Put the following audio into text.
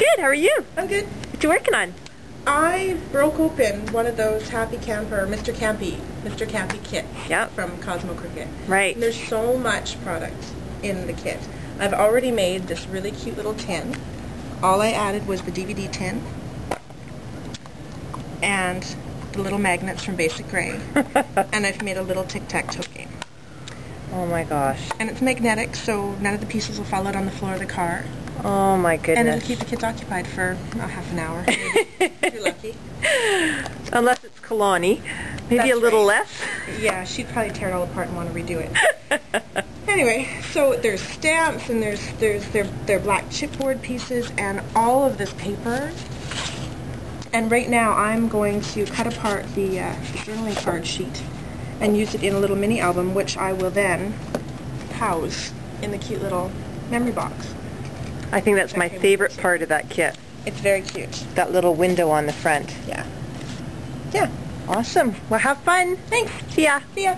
Good, how are you? I'm good. What you working on? I broke open one of those Happy Camper, Mr. Campy kit from Cosmo Cricket. Right. And there's so much product in the kit. I've already made this really cute little tin. All I added was the DVD tin and the little magnets from Basic Grey. And I've made a little tic-tac-toe game. Oh my gosh. And it's magnetic, so none of the pieces will fall out on the floor of the car. Oh my goodness. And it'll keep the kids occupied for half an hour, maybe, if you're lucky. Unless it's Kalani. Maybe That's a little right. less. Yeah, she'd probably tear it all apart and want to redo it. Anyway, so there's stamps and there's their black chipboard pieces and all of this paper. And right now I'm going to cut apart the journaling card sheet and use it in a little mini album, which I will then house in the cute little memory box. I think that's my favorite part of that kit. It's very cute. That little window on the front. Yeah. Yeah. Awesome. Well, have fun. Thanks. See ya. See ya.